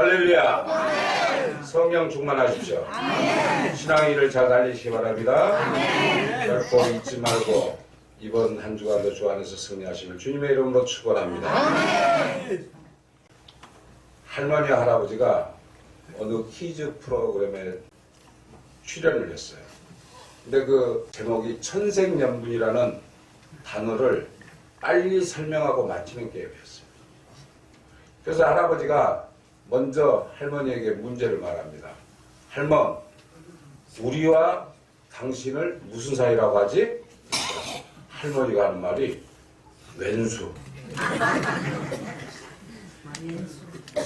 할렐루야. 아멘. 성령 충만하십시오. 아멘. 신앙의 일을 잘 달리시기 바랍니다. 아멘. 결코 잊지 말고 이번 한 주간도 주 안에서 승리하시길 주님의 이름으로 축원합니다. 아멘. 할머니와 할아버지가 어느 퀴즈 프로그램에 출연을 했어요. 근데 그 제목이 천생연분이라는 단어를 빨리 설명하고 맞히는 게임이었어요. 그래서 할아버지가 먼저 할머니에게 문제를 말합니다. 할멈, 우리와 당신을 무슨 사이라고 하지? 할머니가 하는 말이 왼수.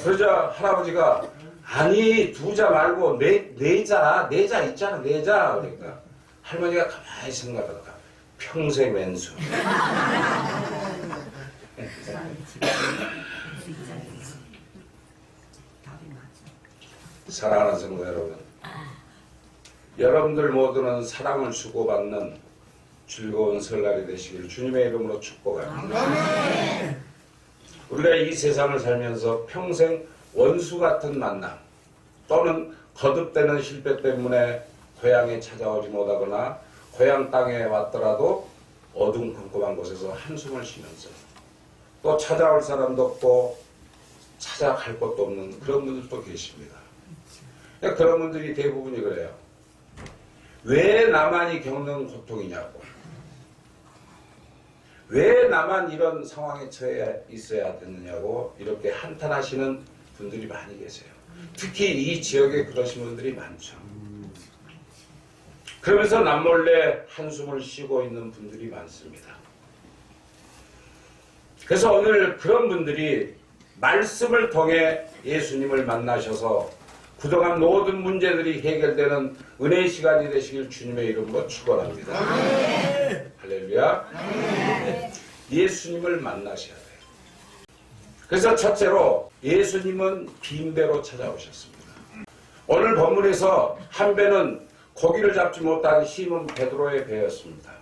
그러자 할아버지가 아니 두자 말고 내자 있잖아 내자. 그러니까 할머니가 가만히 생각하다가 평생 왼수. 사랑하는 성도 여러분, 여러분들 모두는 사랑을 주고받는 즐거운 설날이 되시기를 주님의 이름으로 축복합니다. 우리가 이 세상을 살면서 평생 원수 같은 만남 또는 거듭되는 실패 때문에 고향에 찾아오지 못하거나 고향 땅에 왔더라도 어둠컴컴한 곳에서 한숨을 쉬면서 또 찾아올 사람도 없고 찾아갈 곳도 없는 그런 분들도 계십니다. 그런 분들이 대부분이 그래요. 왜 나만이 겪는 고통이냐고, 왜 나만 이런 상황에 처해 있어야 됐느냐고 이렇게 한탄하시는 분들이 많이 계세요. 특히 이 지역에 그러신 분들이 많죠. 그러면서 남몰래 한숨을 쉬고 있는 분들이 많습니다. 그래서 오늘 그런 분들이 말씀을 통해 예수님을 만나셔서 그동안 모든 문제들이 해결되는 은혜의 시간이 되시길 주님의 이름으로 축원합니다. 할렐루야. 예수님을 만나셔야 돼요. 그래서 첫째로 예수님은 빈배로 찾아오셨습니다. 오늘 본문에서 한 배는 고기를 잡지 못한 시몬 베드로의 배였습니다.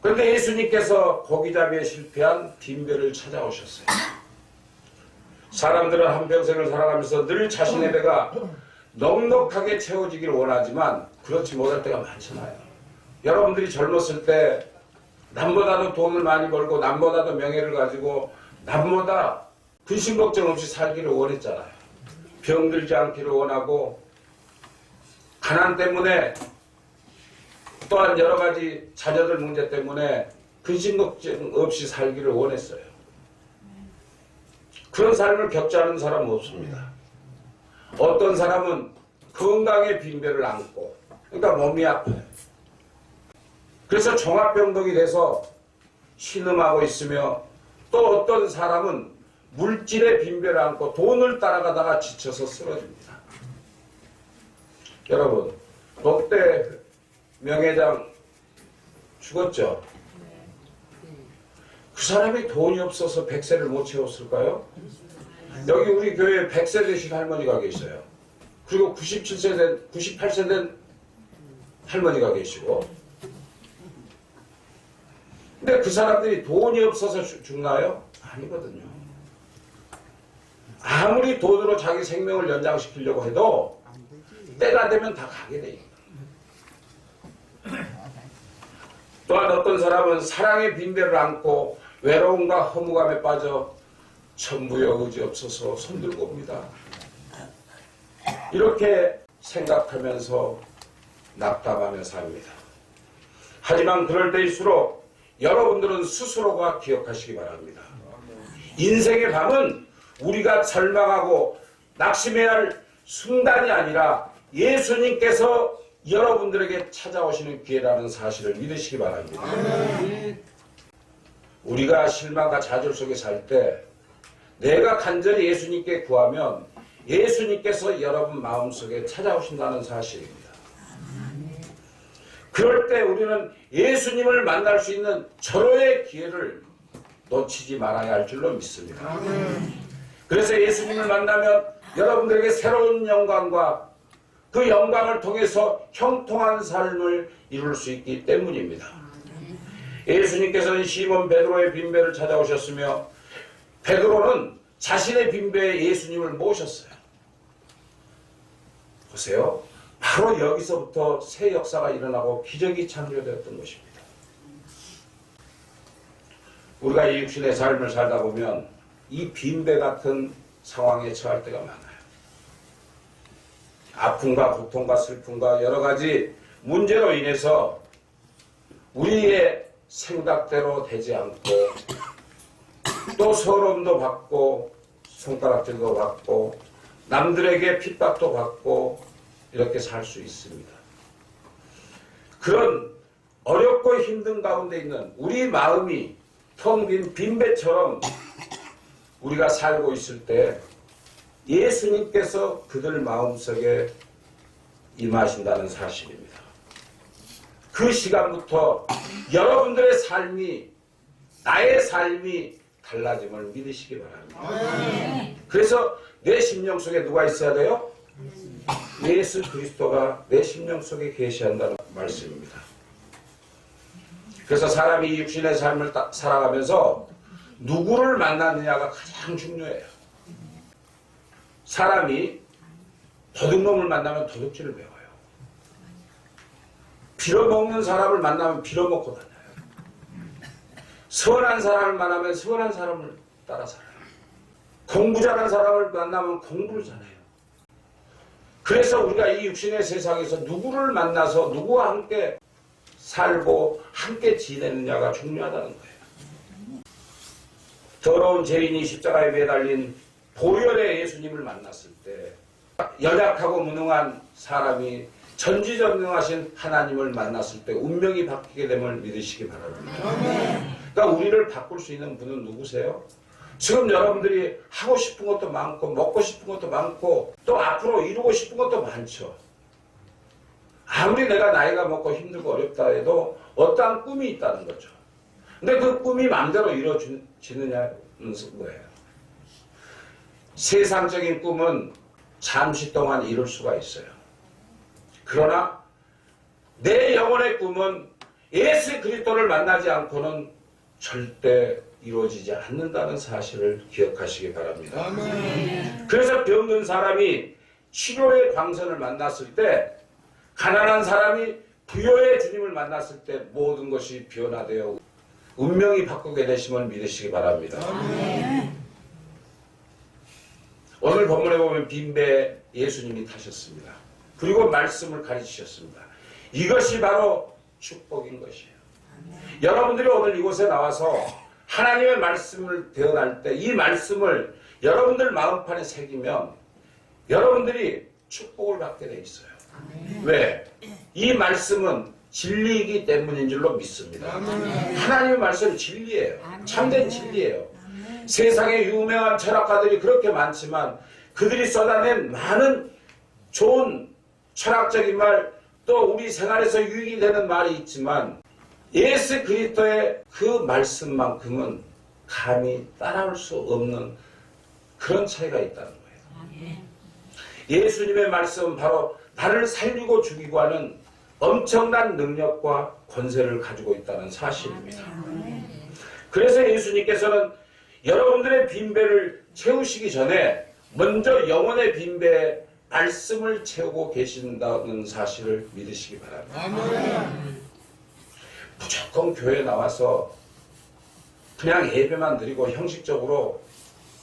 그런데 예수님께서 고기잡이에 실패한 빈배를 찾아오셨어요. 사람들은 한평생을 살아가면서 늘 자신의 배가 넉넉하게 채워지기를 원하지만 그렇지 못할 때가 많잖아요. 여러분들이 젊었을 때 남보다도 돈을 많이 벌고 남보다도 명예를 가지고 남보다 근심 걱정 없이 살기를 원했잖아요. 병들지 않기를 원하고 가난 때문에 또한 여러 가지 자녀들 문제 때문에 근심 걱정 없이 살기를 원했어요. 그런 삶을 겪지 않은 사람은 없습니다. 어떤 사람은 건강의 빈배를 안고, 그러니까 몸이 아파요. 그래서 종합병동이 돼서 신음하고 있으며, 또 어떤 사람은 물질의 빈배를 안고 돈을 따라가다가 지쳐서 쓰러집니다. 여러분, 롯데 명예장 죽었죠? 그 사람이 돈이 없어서 100세를 못 채웠을까요? 여기 우리 교회에 100세 되신 할머니가 계셔요. 그리고 98세 된 할머니가 계시고. 근데 그 사람들이 돈이 없어서 죽나요? 아니거든요. 아무리 돈으로 자기 생명을 연장시키려고 해도 때가 되면 다 가게 돼요. 또한 어떤 사람은 사랑의 빈배를 안고 외로움과 허무감에 빠져 천부여 의지 없어서 손들고 옵니다. 이렇게 생각하면서 낙담하며 삽니다. 하지만 그럴 때일수록 여러분들은 스스로가 기억하시기 바랍니다. 인생의 밤은 우리가 절망하고 낙심해야 할 순간이 아니라 예수님께서 여러분들에게 찾아오시는 기회라는 사실을 믿으시기 바랍니다. 우리가 실망과 좌절 속에 살 때 내가 간절히 예수님께 구하면 예수님께서 여러분 마음속에 찾아오신다는 사실입니다. 그럴 때 우리는 예수님을 만날 수 있는 절호의 기회를 놓치지 말아야 할 줄로 믿습니다. 그래서 예수님을 만나면 여러분들에게 새로운 영광과 그 영광을 통해서 형통한 삶을 이룰 수 있기 때문입니다. 예수님께서는 시몬 베드로의 빈배를 찾아오셨으며 베드로는 자신의 빈배에 예수님을 모셨어요. 보세요. 바로 여기서부터 새 역사가 일어나고 기적이 창조되었던 것입니다. 우리가 이 육신의 삶을 살다 보면 이 빈배 같은 상황에 처할 때가 많아요. 아픔과 고통과 슬픔과 여러 가지 문제로 인해서 우리의 생각대로 되지 않고 또 서러움도 받고 손가락질도 받고 남들에게 핍박도 받고 이렇게 살 수 있습니다. 그런 어렵고 힘든 가운데 있는 우리 마음이 텅 빈 빈배처럼 우리가 살고 있을 때 예수님께서 그들 마음속에 임하신다는 사실입니다. 그 시간부터 여러분들의 삶이, 나의 삶이 달라짐을 믿으시기 바랍니다. 그래서 내 심령 속에 누가 있어야 돼요? 예수 그리스도가 내 심령 속에 계셔야 한다는 말씀입니다. 그래서 사람이 육신의 삶을 살아가면서 누구를 만나느냐가 가장 중요해요. 사람이 도둑놈을 만나면 도둑질을 배워요. 빌어먹는 사람을 만나면 빌어먹고 다녀요. 선한 사람을 만나면 선한 사람을 따라 살아요. 공부 잘하는 사람을 만나면 공부를 잘해요. 그래서 우리가 이 육신의 세상에서 누구를 만나서 누구와 함께 살고 함께 지내느냐가 중요하다는 거예요. 더러운 죄인이 십자가에 매달린 보혈의 예수님을 만났을 때 연약하고 무능한 사람이 전지전능하신 하나님을 만났을 때 운명이 바뀌게 됨을 믿으시기 바랍니다. 그러니까 우리를 바꿀 수 있는 분은 누구세요? 지금 여러분들이 하고 싶은 것도 많고 먹고 싶은 것도 많고 또 앞으로 이루고 싶은 것도 많죠. 아무리 내가 나이가 먹고 힘들고 어렵다 해도 어떠한 꿈이 있다는 거죠. 근데 그 꿈이 마음대로 이루어지느냐는 거예요. 세상적인 꿈은 잠시 동안 이룰 수가 있어요. 그러나 내 영혼의 꿈은 예수 그리스도를 만나지 않고는 절대 이루어지지 않는다는 사실을 기억하시기 바랍니다. 아멘. 그래서 병든 사람이 치료의 광선을 만났을 때, 가난한 사람이 부여의 주님을 만났을 때 모든 것이 변화되어 운명이 바꾸게 되심을 믿으시기 바랍니다. 아멘. 오늘 본문에 보면 빈배 예수님이 타셨습니다. 그리고 말씀을 가르치셨습니다. 이것이 바로 축복인 것이에요. 여러분들이 오늘 이곳에 나와서 하나님의 말씀을 대언할 때 이 말씀을 여러분들 마음판에 새기면 여러분들이 축복을 받게 돼 있어요. 왜? 이 말씀은 진리이기 때문인 줄로 믿습니다. 하나님의 말씀은 진리예요. 참된 진리예요. 세상에 유명한 철학가들이 그렇게 많지만 그들이 쏟아낸 많은 좋은 철학적인 말, 또 우리 생활에서 유익이 되는 말이 있지만 예수 그리스도의 그 말씀만큼은 감히 따라올 수 없는 그런 차이가 있다는 거예요. 예수님의 말씀은 바로 나를 살리고 죽이고 하는 엄청난 능력과 권세를 가지고 있다는 사실입니다. 그래서 예수님께서는 여러분들의 빈배를 채우시기 전에 먼저 영혼의 빈배에 말씀을 채우고 계신다는 사실을 믿으시기 바랍니다. 무조건 교회에 나와서 그냥 예배만 드리고 형식적으로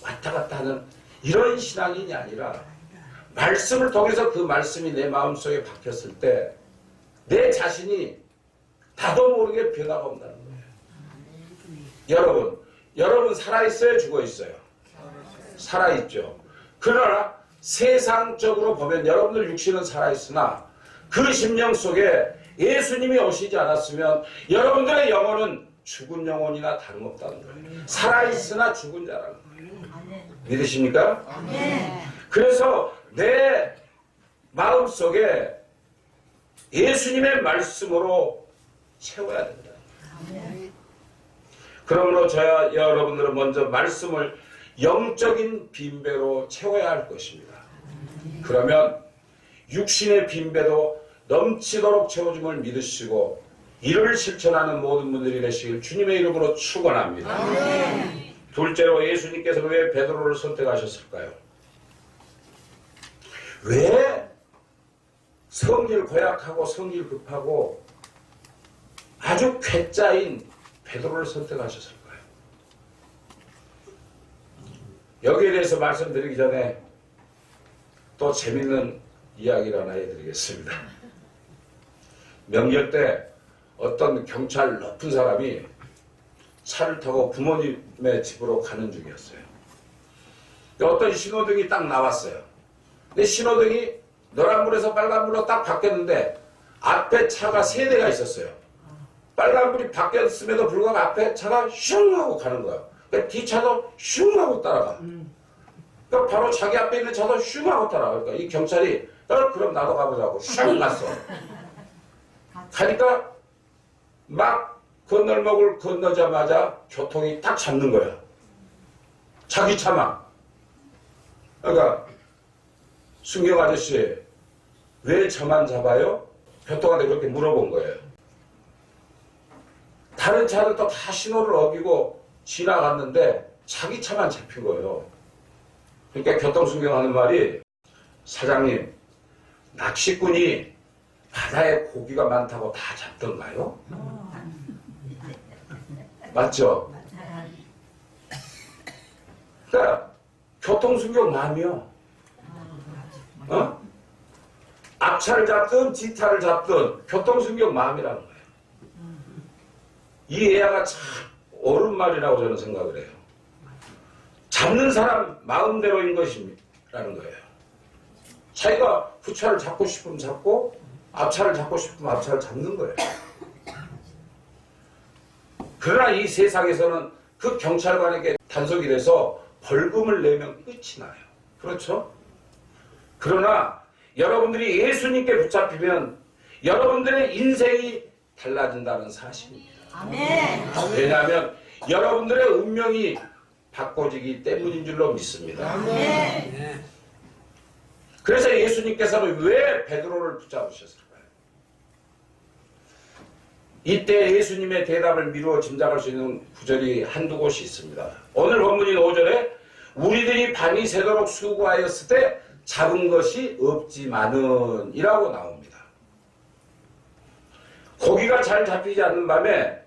왔다 갔다 하는 이런 신앙인이 아니라 말씀을 통해서 그 말씀이 내 마음속에 박혔을 때 내 자신이 나도 모르게 변화가 온다는 거예요. 여러분 살아있어요? 죽어있어요? 살아있죠. 그러나 세상적으로 보면 여러분들 육신은 살아있으나 그 심령 속에 예수님이 오시지 않았으면 여러분들의 영혼은 죽은 영혼이나 다름없다는 거예요. 살아있으나 죽은 자라는 거예요. 믿으십니까? 그래서 내 마음속에 예수님의 말씀으로 채워야 된다. 그러므로 저와 여러분들은 먼저 말씀을 영적인 빈배로 채워야 할 것입니다. 그러면 육신의 빈배도 넘치도록 채워줌을 믿으시고 이를 실천하는 모든 분들이 되시길 주님의 이름으로 축원합니다. 둘째로 예수님께서 왜 베드로를 선택하셨을까요? 왜 성질 고약하고 성질 급하고 아주 괴짜인 베드로를 선택하셨을까요? 여기에 대해서 말씀드리기 전에 또 재밌는 이야기를 하나 해드리겠습니다. 명절 때 어떤 경찰 높은 사람이 차를 타고 부모님의 집으로 가는 중이었어요. 어떤 신호등이 딱 나왔어요. 근데 신호등이 노란불에서 빨간불로 딱 바뀌었는데 앞에 차가 3대가 있었어요. 빨간불이 바뀌었음에도 불구하고 앞에 차가 슝 하고 가는 거예요. 그러니까 뒤차도 슝 하고 따라가. 그러니까 바로 자기 앞에 있는 차도 슝 하고 따라가. 그러니까 이 경찰이 그럼 나도 가보자고 슝 갔어. 가니까 막 건널목을 건너자마자 교통이 딱 잡는 거야. 자기 차만. 그러니까 순경 아저씨 왜 저만 잡아요? 교통한테 그렇게 물어본 거예요. 다른 차들도 다 신호를 어기고 지나갔는데 자기 차만 잡힌 거예요. 그러니까 교통순경하는 말이 사장님 낚시꾼이 바다에 고기가 많다고 다 잡던가요? 맞죠? 그러니까 교통순경 마음이요. 어? 앞차를 잡든 뒤차를 잡든 교통순경 마음이라는 거예요. 이 애야가 참 옳은 말이라고 저는 생각을 해요. 잡는 사람 마음대로인 것이라는 거예요. 자기가 후차를 잡고 싶으면 잡고 앞차를 잡고 싶으면 앞차를 잡는 거예요. 그러나 이 세상에서는 그 경찰관에게 단속이 돼서 벌금을 내면 끝이 나요. 그렇죠? 그러나 여러분들이 예수님께 붙잡히면 여러분들의 인생이 달라진다는 사실입니다. 아멘. 왜냐하면 여러분들의 운명이 바꿔지기 때문인 줄로 믿습니다. 아멘. 그래서 예수님께서는 왜 베드로를 붙잡으셨을까요? 이때 예수님의 대답을 미루어 짐작할 수 있는 구절이 한두 곳이 있습니다. 오늘 본문인 5절에 우리들이 밤이 새도록 수고하였을 때 잡은 것이 없지만은 이라고 나옵니다. 고기가 잘 잡히지 않는 밤에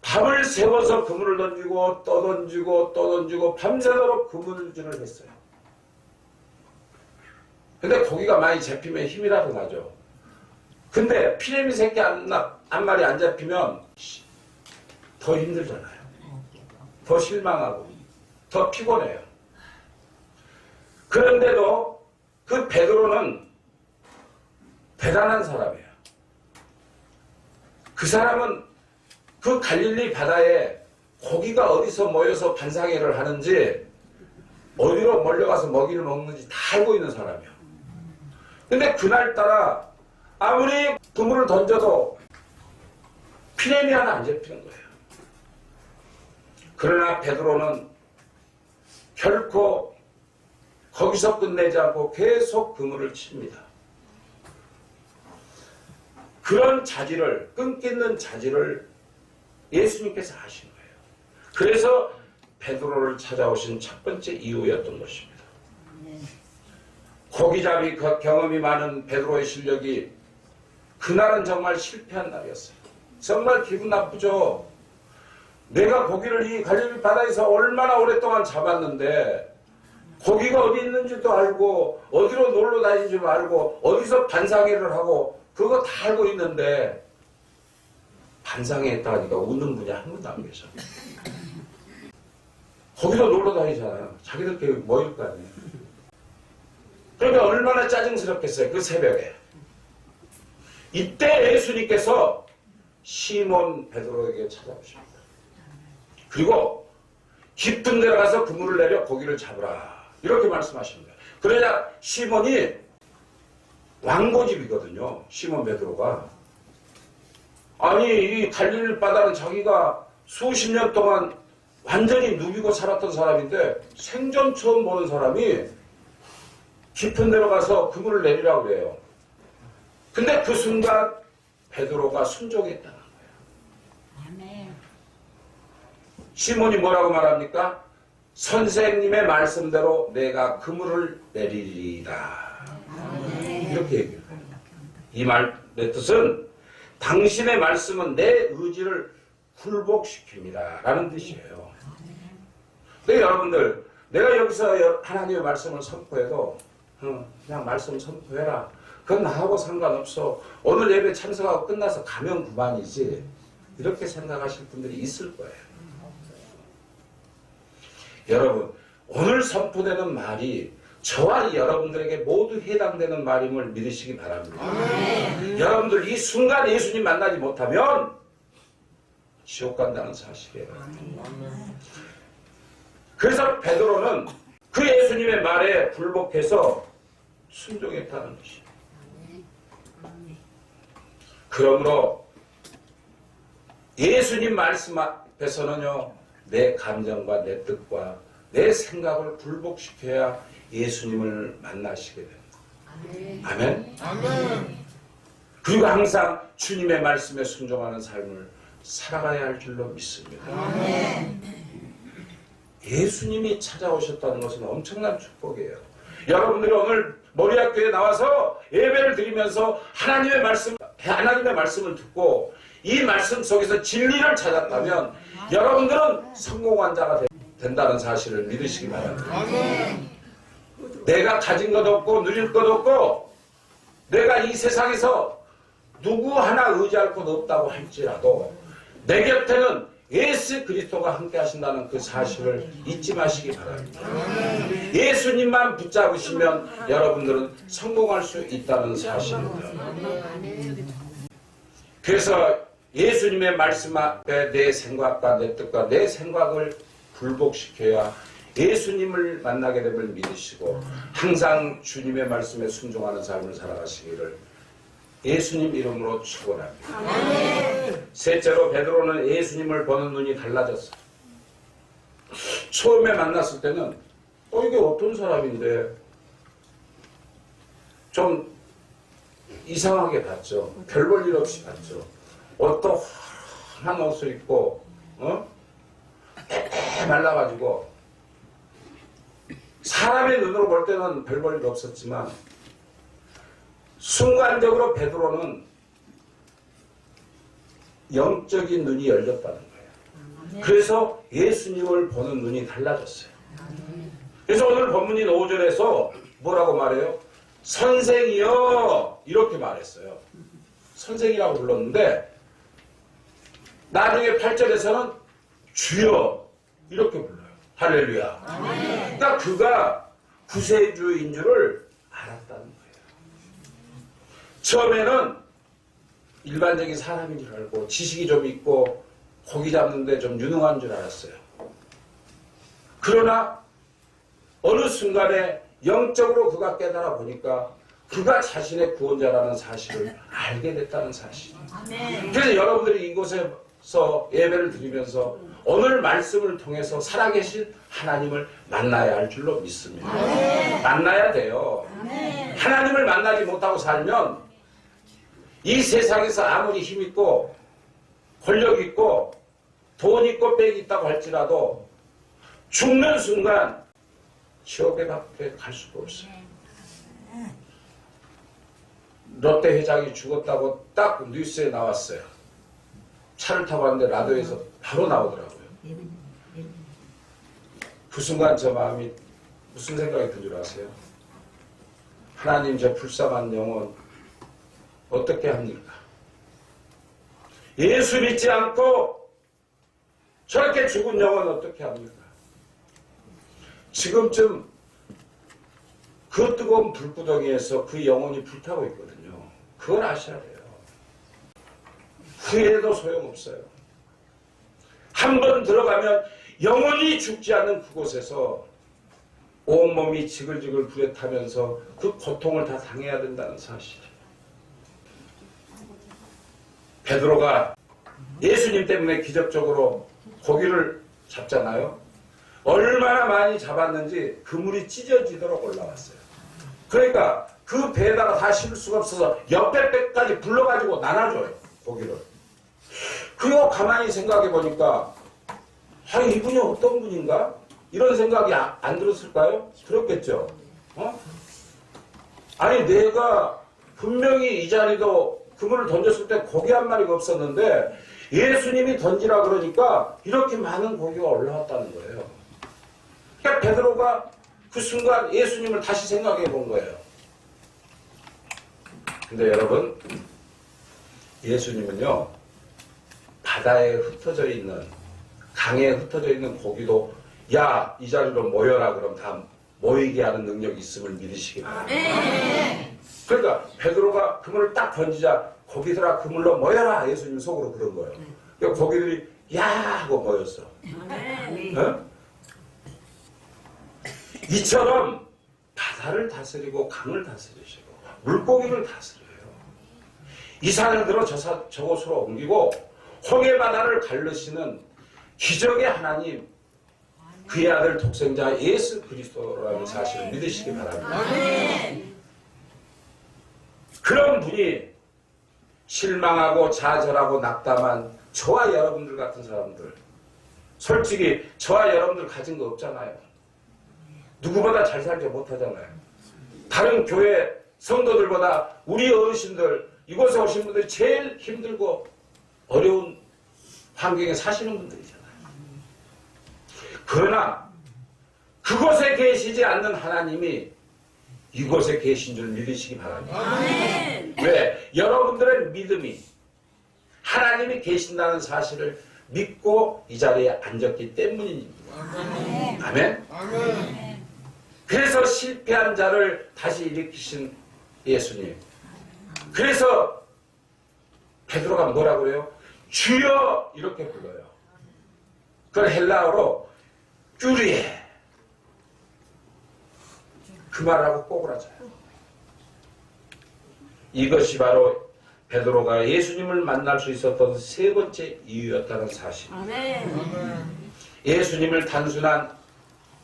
밤을 새워서 그물을 던지고 또 던지고 또 던지고 밤새도록 그물질을 했어요. 근데 고기가 많이 잡히면 힘이라도 나죠. 근데 피레미 새끼 한 마리 안 잡히면 더 힘들잖아요. 더 실망하고 더 피곤해요. 그런데도 그 베드로는 대단한 사람이에요. 그 사람은 그 갈릴리 바다에 고기가 어디서 모여서 반상회를 하는지 어디로 몰려가서 먹이를 먹는지 다 알고 있는 사람이에요. 근데 그날따라 아무리 그물을 던져도 피레미 하나 안 잡히는 거예요. 그러나 베드로는 결코 거기서 끝내지 않고 계속 그물을 칩니다. 그런 자질을, 끈기있는 자질을 예수님께서 하신 거예요. 그래서 베드로를 찾아오신 첫 번째 이유였던 것입니다. 고기잡이 경험이 많은 베드로의 실력이 그날은 정말 실패한 날이었어요. 정말 기분 나쁘죠. 내가 고기를 이 갈릴리 바다에서 얼마나 오랫동안 잡았는데 고기가 어디 있는지도 알고 어디로 놀러 다니는지도 알고 어디서 반상회를 하고 그거 다 알고 있는데 반상회 했다니까 웃는 분이 한 분도 안 계셔. 거기서 놀러 다니잖아요. 자기들끼리 모일 거 아니에요. 그러니까 얼마나 짜증스럽겠어요. 그 새벽에. 이때 예수님께서 시몬 베드로에게 찾아오십니다. 그리고 깊은 데 가서 그물을 내려 고기를 잡으라. 이렇게 말씀하십니다. 그러자 시몬이 왕고집이거든요. 시몬 베드로가. 아니 이 갈릴리 바다는 자기가 수십 년 동안 완전히 누비고 살았던 사람인데 생전 처음 보는 사람이 깊은 데로 가서 그물을 내리라고 그래요. 근데 그 순간 베드로가 순종했다는 거예요. 아멘. 시몬이 뭐라고 말합니까? 선생님의 말씀대로 내가 그물을 내리리이다. 이렇게 얘기해요. 이 말의 뜻은 당신의 말씀은 내 의지를 굴복시킵니다 라는 뜻이에요. 근데 여러분들, 내가 여기서 하나님의 말씀을 선포해도 그냥 말씀 선포해라, 그건 나하고 상관없어, 오늘 예배 참석하고 끝나서 가면 그만이지, 이렇게 생각하실 분들이 있을 거예요. 여러분, 오늘 선포되는 말이 저와 여러분들에게 모두 해당되는 말임을 믿으시기 바랍니다. 여러분들 이 순간 예수님 만나지 못하면 지옥 간다는 사실이에요. 그래서 베드로는 그 예수님의 말에 굴복해서 순종했다는 것이에요. 그러므로 예수님 말씀 앞에서는요, 내 감정과 내 뜻과 내 생각을 굴복시켜야 예수님을 만나시게 됩니다. 아멘. 그리고 항상 주님의 말씀에 순종하는 삶을 살아가야 할 줄로 믿습니다. 예수님이 찾아오셨다는 것은 엄청난 축복이에요. 여러분들이 오늘 머리학교에 나와서 예배를 드리면서 하나님의 말씀을 듣고 이 말씀 속에서 진리를 찾았다면 여러분들은 성공한 자가 된다는 사실을 믿으시기 바랍니다. 내가 가진 것 없고 누릴 것 없고 내가 이 세상에서 누구 하나 의지할 것 없다고 할지라도 내 곁에는 예수 그리스도가 함께 하신다는 그 사실을 잊지 마시기 바랍니다. 예수님만 붙잡으시면 여러분들은 성공할 수 있다는 사실입니다. 그래서 예수님의 말씀 앞에 내 생각과 내 뜻과 내 생각을 굴복시켜야 예수님을 만나게 됨을 믿으시고 항상 주님의 말씀에 순종하는 삶을 살아가시기를 예수님 이름으로 축원합니다. 셋째로 베드로는 예수님을 보는 눈이 달라졌어요. 처음에 만났을 때는 이게 어떤 사람인데 좀 이상하게 봤죠. 별 볼 일 없이 봤죠. 옷도 환한 옷을 입고 말라가지고 사람의 눈으로 볼 때는 별 볼 일 없었지만 순간적으로 베드로는 영적인 눈이 열렸다는 거예요. 그래서 예수님을 보는 눈이 달라졌어요. 그래서 오늘 본문인 5절에서 뭐라고 말해요? 선생이여 이렇게 말했어요. 선생이라고 불렀는데 나중에 8절에서는 주여 이렇게 불러요. 할렐루야. 그러니까 그가 구세주인 줄을 알았다는 거예요. 처음에는 일반적인 사람인 줄 알고 지식이 좀 있고 고기 잡는데 좀 유능한 줄 알았어요. 그러나 어느 순간에 영적으로 그가 깨달아 보니까 그가 자신의 구원자라는 사실을 알게 됐다는 사실이에요. 그래서 여러분들이 이곳에서 예배를 드리면서 오늘 말씀을 통해서 살아계신 하나님을 만나야 할 줄로 믿습니다. 만나야 돼요. 하나님을 만나지 못하고 살면 이 세상에서 아무리 힘 있고 권력 있고 돈 있고 빽 있다고 할지라도 죽는 순간 지옥에 밖에 갈 수가 없어요. 롯데 회장이 죽었다고 딱 뉴스에 나왔어요. 차를 타고 왔는데 라디오에서 바로 나오더라고요. 그 순간 저 마음이 무슨 생각이 든 줄 아세요? 하나님 저 불쌍한 영혼 어떻게 합니까? 예수 믿지 않고 저렇게 죽은 영혼 어떻게 합니까? 지금쯤 그 뜨거운 불구덩이에서 그 영혼이 불타고 있거든요. 그걸 아셔야 돼요. 후회해도 소용없어요. 한 번 들어가면 영원히 죽지 않는 그곳에서 온몸이 지글지글 불에 타면서 그 고통을 다 당해야 된다는 사실이에요. 베드로가 예수님 때문에 기적적으로 고기를 잡잖아요. 얼마나 많이 잡았는지 그물이 찢어지도록 올라왔어요. 그러니까 그 배에다가 다 실을 수가 없어서 옆에 배까지 불러가지고 나눠줘요. 고기를. 그리고 가만히 생각해 보니까 이분이 어떤 분인가? 이런 생각이 안 들었을까요? 들었겠죠. 아니 내가 분명히 이 자리도 그물을 던졌을 때 고기 한 마리가 없었는데 예수님이 던지라 그러니까 이렇게 많은 고기가 올라왔다는 거예요. 그러니까 베드로가 그 순간 예수님을 다시 생각해 본 거예요. 근데 여러분, 예수님은요, 바다에 흩어져 있는, 강에 흩어져 있는 고기도 야, 이 자리로 모여라 그럼 다 모이게 하는 능력이 있음을 믿으시기 바랍니다. 그러니까 베드로가 그물을 딱 던지자 고기들아 그물로 모여라, 예수님 속으로 그런 거예요. 그러니까 고기들이 야 하고 모였어. 이처럼 바다를 다스리고 강을 다스리시고 물고기를 다스려요. 이 산을 들어 저곳으로 옮기고 홍해 바다를 갈르시는 기적의 하나님, 그의 아들 독생자 예수 그리스도라는 사실을 믿으시기 바랍니다. 그런 분이 실망하고 좌절하고 낙담한 저와 여러분들 같은 사람들, 솔직히 저와 여러분들 가진 거 없잖아요. 누구보다 잘 살지 못하잖아요. 다른 교회 성도들보다 우리 어르신들, 이곳에 오신 분들이 제일 힘들고 어려운 환경에 사시는 분들이잖아요. 그러나 그곳에 계시지 않는 하나님이 이곳에 계신 줄 믿으시기 바랍니다. 왜? 여러분들의 믿음이 하나님이 계신다는 사실을 믿고 이 자리에 앉았기 때문입니다. 아멘? 그래서 실패한 자를 다시 일으키신 예수님. 그래서 베드로가 뭐라고 그래요? 주여 이렇게 불러요. 그걸 헬라어로 큐리에. 그 말하고 꼬꾸라져요. 이것이 바로 베드로가 예수님을 만날 수 있었던 세 번째 이유였다는 사실. 예수님을 단순한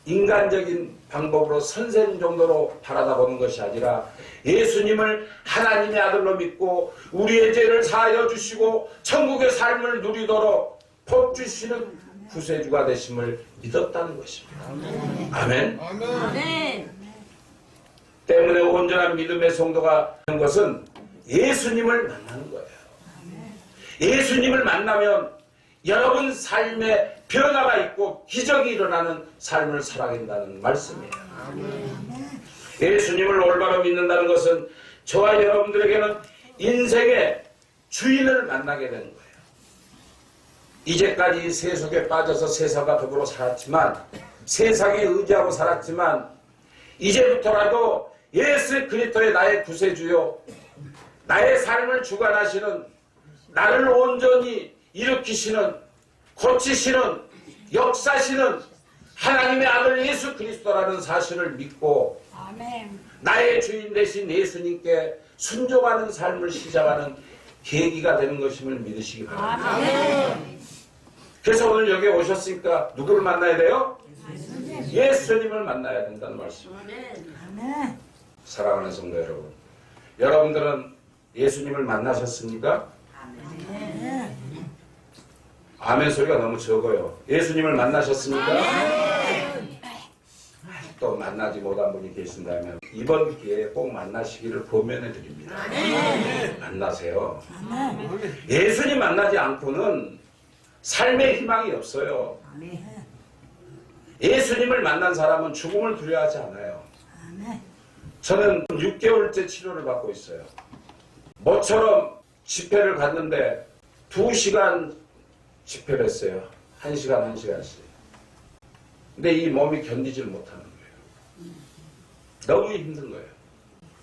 인간적인 방법으로 선생 정도로 바라다보는 것이 아니라 예수님을 하나님의 아들로 믿고 우리의 죄를 사하여 주시고 천국의 삶을 누리도록 복주시는 구세주가 되심을 믿었다는 것입니다. 아멘. 때문에 온전한 믿음의 성도가 되는 것은 예수님을 만나는 거예요. 예수님을 만나면 여러분 삶에 변화가 있고 기적이 일어나는 삶을 살아간다는 말씀이에요. 예수님을 올바로 믿는다는 것은 저와 여러분들에게는 인생의 주인을 만나게 되는 거예요. 이제까지 세속에 빠져서 세상과 더불어 살았지만, 세상에 의지하고 살았지만 이제부터라도 예수 그리스도의 나의 구세주요, 나의 삶을 주관하시는, 나를 온전히 일으키시는, 고치시는, 역사시는 하나님의 아들 예수 그리스도라는 사실을 믿고 나의 주인 되신 예수님께 순종하는 삶을 시작하는 계기가 되는 것임을 믿으시기 바랍니다. 그래서 오늘 여기 오셨으니까 누구를 만나야 돼요? 예수님을 만나야 된다는 말씀입니다. 사랑하는 성도 여러분, 여러분들은 예수님을 만나셨습니까? 아멘 소리가 너무 적어요. 예수님을 만나셨습니까? 또 만나지 못한 분이 계신다면 이번 기회에 꼭 만나시기를 권면해 드립니다. 만나세요. 예수님 만나지 않고는 삶의 희망이 없어요. 예수님을 만난 사람은 죽음을 두려워하지 않아요. 저는 6개월째 치료를 받고 있어요. 모처럼 집회를 갔는데 2시간 집회를 했어요. 1시간 1시간씩. 근데 이 몸이 견디질 못하는 거예요. 너무 힘든 거예요.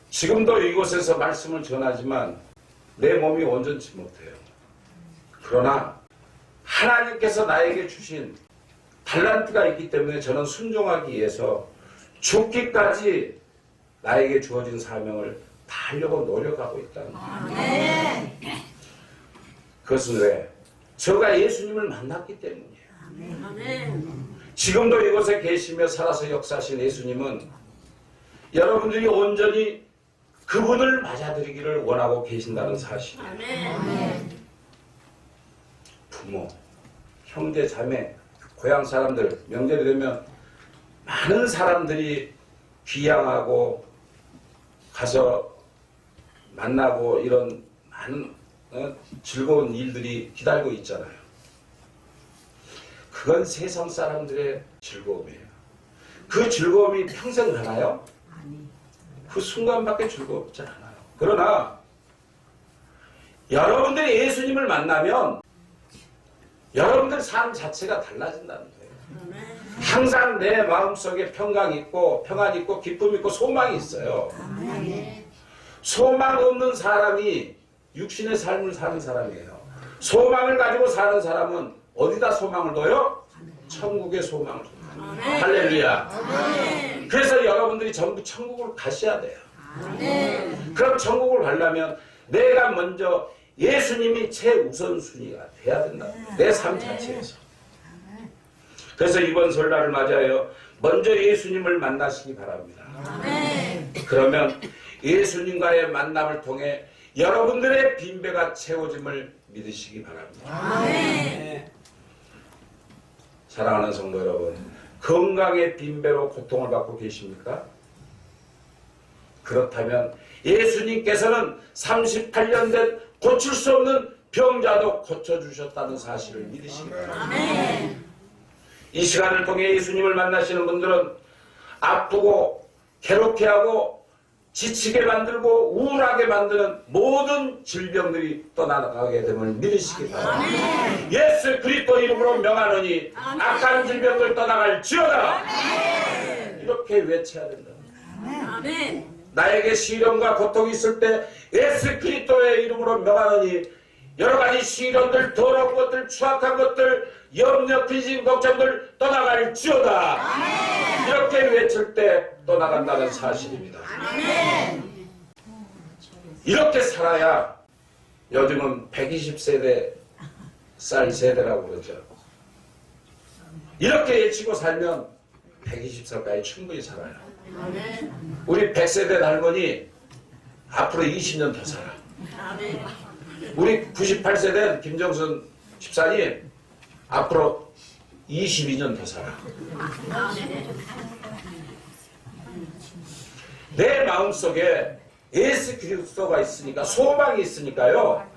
지금도 이곳에서 말씀을 전하지만 내 몸이 온전치 못해요. 그러나 하나님께서 나에게 주신 달란트가 있기 때문에 저는 순종하기 위해서 죽기까지 나에게 주어진 사명을 다 하려고 노력하고 있다는 거예요. 그것은 왜? 저가 예수님을 만났기 때문이에요. 지금도 이곳에 계시며 살아서 역사하신 예수님은 여러분들이 온전히 그분을 맞아들이기를 원하고 계신다는 사실이에요. 부모, 형제, 자매, 고향 사람들 명절이 되면 많은 사람들이 귀향하고 가서 만나고 이런 많은 즐거운 일들이 기다리고 있잖아요. 그건 세상 사람들의 즐거움이에요. 그 즐거움이 평생 가나요? 그 순간밖에 즐겁지 않아요. 그러나 여러분들이 예수님을 만나면 여러분들 삶 자체가 달라진다는 거예요. 항상 내 마음속에 평강 있고 평안 있고 기쁨 있고 소망이 있어요. 소망 없는 사람이 육신의 삶을 사는 사람이에요. 소망을 가지고 사는 사람은 어디다 소망을 둬요? 천국에 소망을 둬요. 할렐루야. 그래서 여러분들이 전부 천국을 가셔야 돼요. 그럼 천국을 가려면 내가 먼저 예수님이 최우선순위가 돼야 된다. 내 삶 자체에서. 그래서 이번 설날을 맞아요. 먼저 예수님을 만나시기 바랍니다. 그러면 예수님과의 만남을 통해 여러분들의 빈배가 채워짐을 믿으시기 바랍니다. 사랑하는 성도 여러분, 건강의 빈배로 고통을 받고 계십니까? 그렇다면 예수님께서는 38년 된 고칠 수 없는 병자도 고쳐주셨다는 사실을 믿으시기 바랍니다. 이 시간을 통해 예수님을 만나시는 분들은 아프고 괴롭게하고 지치게 만들고 우울하게 만드는 모든 질병들이 떠나가게 됨을 믿으시기 바랍니다. 예수 그리스도 이름으로 명하노니 악한 질병들 떠나갈지어다. 이렇게 외쳐야 된다. 나에게 시련과 고통이 있을 때 예수 그리스도의 이름으로 명하노니 여러 가지 시련들, 더러운 것들, 추악한 것들, 염려, 근심, 걱정들 떠나갈지어다. 이렇게 외칠 때 떠나간다는 사실입니다. 이렇게 살아야 요즘은 120세대 쌀 세대라고 그러죠. 이렇게 외치고 살면 120살까지 충분히 살아요. 우리 100세대 할머니 앞으로 20년 더 살아. 우리 98세대 김정선 집사님 앞으로 22년 더 살아. 내 마음속에 예수 그리스도가 있으니까 소망이 있으니까요.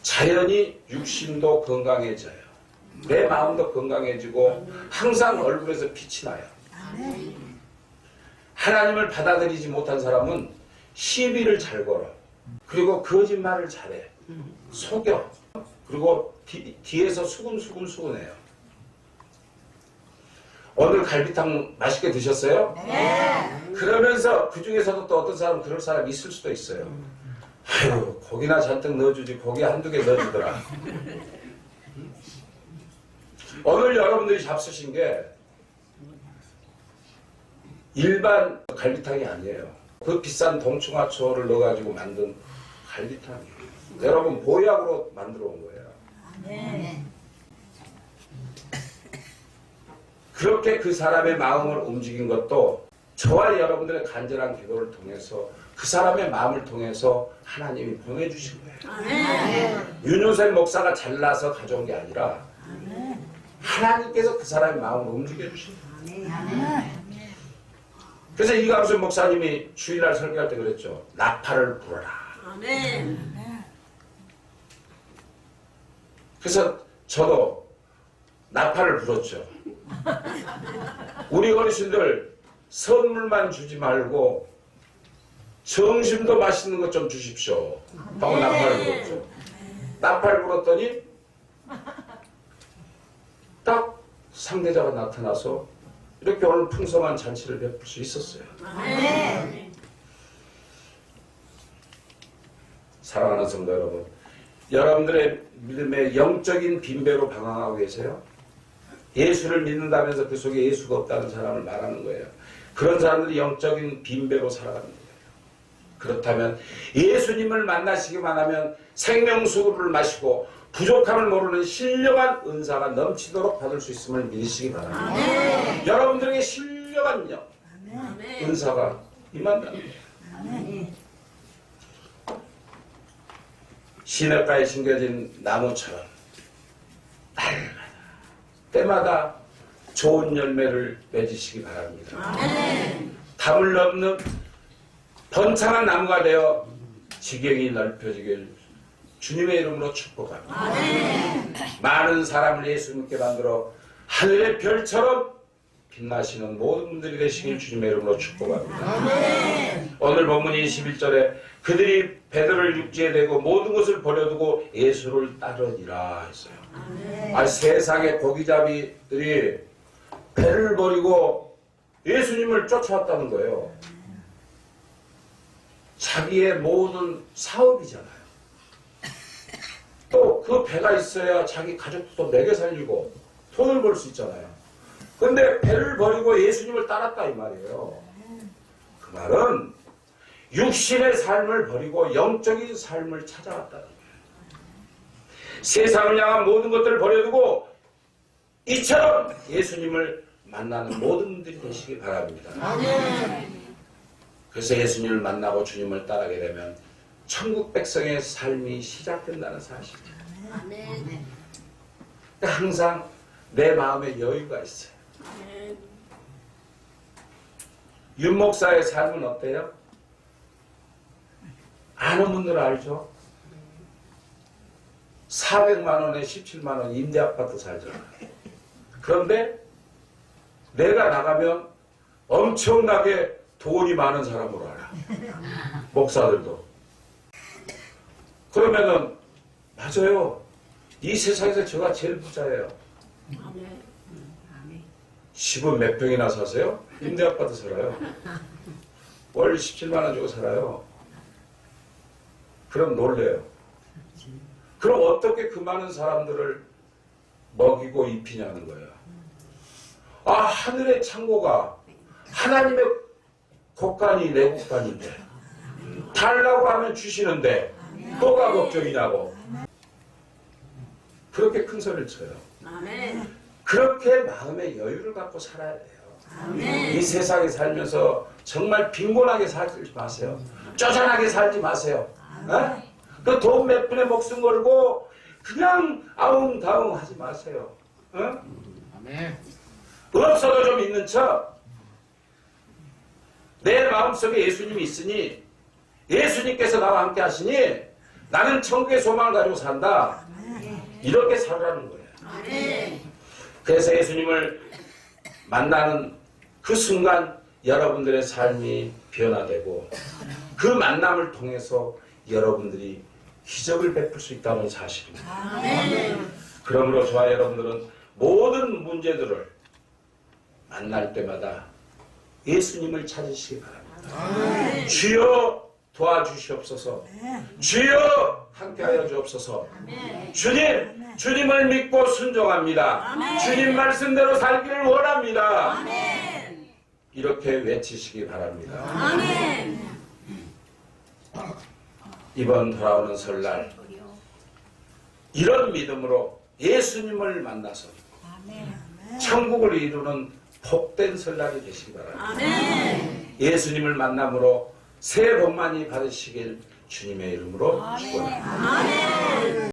자연히 육신도 건강해져요. 내 마음도 건강해지고 항상 얼굴에서 빛이 나요. 하나님을 받아들이지 못한 사람은 시비를 잘 걸어. 그리고 거짓말을 잘해. 속여. 그리고 뒤에서 수근수근해요. 오늘 갈비탕 맛있게 드셨어요? 네. 그러면서 그 중에서도 또 어떤 사람은 그럴 사람이 있을 수도 있어요. 아유, 고기나 잔뜩 넣어주지 고기 한두 개 넣어주더라. 오늘 여러분들이 잡수신 게 일반 갈비탕이 아니에요. 그 비싼 동충하초를 넣어가지고 만든 갈비탕이에요. 여러분 보약으로 만들어 온 거예요. 네. 그렇게 그 사람의 마음을 움직인 것도 저와 여러분들의 간절한 기도를 통해서 그 사람의 마음을 통해서 하나님이 보내주신 거예요. 네. 윤효생 목사가 잘나서 가져온 게 아니라 하나님께서 그 사람의 마음을 움직여 주신 거예요. 그래서 이광순 목사님이 주일날 설교할 때 그랬죠. 나팔을 불어라. 그래서 저도 나팔을 불었죠. 우리 어르신들 선물만 주지 말고 점심도 맛있는 것 좀 주십시오 하고 나팔을 불었죠. 나팔 불었더니 딱 상대자가 나타나서 이렇게 오늘 풍성한 잔치를 베풀 수 있었어요. 사랑하는 성도 여러분, 여러분들의 믿음의 영적인 빈배로 방황하고 계세요? 예수를 믿는다면서 그 속에 예수가 없다는 사람을 말하는 거예요. 그런 사람들이 영적인 빈배로 살아가는 거예요. 그렇다면 예수님을 만나시기만 하면 생명수를 마시고 부족함을 모르는 신령한 은사가 넘치도록 받을 수 있음을 믿으시기 바랍니다. 아멘. 여러분들에게 신령한 은사가 임한다는 거예요. 시냇가에 심겨진 나무처럼 날마다 때마다 좋은 열매를 맺으시기 바랍니다. 아멘. 담을 넘는 번창한 나무가 되어 지경이 넓혀지길 주님의 이름으로 축복합니다. 아멘. 많은 사람을 예수님께 만들어 하늘의 별처럼 빛나시는 모든 분들이 되시길 주님의 이름으로 축복합니다. 아멘. 오늘 본문 21절에 그들이 베드로를 육지에 대고 모든 것을 버려두고 예수를 따르니라 했어요. 아멘. 세상의 고기잡이들이 배를 버리고 예수님을 쫓아왔다는 거예요. 자기의 모든 사업이잖아요. 또 그 배가 있어야 자기 가족도 먹여 살리고 돈을 벌 수 있잖아요. 근데 배를 버리고 예수님을 따랐다 이 말이에요. 그 말은 육신의 삶을 버리고 영적인 삶을 찾아왔다는 거예요. 세상을 향한 모든 것들을 버려두고 이처럼 예수님을 만나는 모든 분들이 되시기 바랍니다. 그래서 예수님을 만나고 주님을 따르게 되면 천국 백성의 삶이 시작된다는 사실이죠. 아멘. 항상 내 마음에 여유가 있어요. 윤 목사의 삶은 어때요? 아는 분들 알죠? 400만 원에 17만 원 임대 아파트 살잖아요. 그런데 내가 나가면 엄청나게 돈이 많은 사람으로 알아. 목사들도. 그러면은 맞아요. 이 세상에서 제가 제일 부자예요. 집은 몇 평이나 사세요? 임대 아파트 살아요. 월 17만 원 주고 살아요. 그럼 놀래요. 그럼 어떻게 그 많은 사람들을 먹이고 입히냐는 거예요. 아, 하늘의 창고가 하나님의 곳간이 내 곳간인데 달라고 하면 주시는데 뭐가 걱정이냐고. 그렇게 큰 소리를 쳐요. 아멘. 그렇게 마음의 여유를 갖고 살아야 돼요. 아멘. 이 세상에 살면서 정말 빈곤하게 살지 마세요. 쪼잔하게 살지 마세요. 그 돈 몇 푼에 목숨 걸고 그냥 아웅다웅 하지 마세요. 아멘. 없어도 좀 있는 척. 내 마음속에 예수님이 있으니 예수님께서 나와 함께 하시니 나는 천국의 소망을 가지고 산다. 이렇게 살라는 거예요. 아멘. 그래서 예수님을 만나는 그 순간 여러분들의 삶이 변화되고 그 만남을 통해서 여러분들이 기적을 베풀 수 있다는 사실입니다. 아멘. 그러므로 저와 여러분들은 모든 문제들을 만날 때마다 예수님을 찾으시기 바랍니다. 주여 도와주시옵소서. 주여 함께하여 주옵소서. 주님을 믿고 순종합니다. 주님 말씀대로 살기를 원합니다. 이렇게 외치시기 바랍니다. 아멘. 이번 돌아오는 설날 이런 믿음으로 예수님을 만나서 천국을 이루는 복된 설날이 되시기 바랍니다. 아멘. 예수님을 만남으로 새해 복 많이 받으시길 주님의 이름으로 축원합니다. 아멘.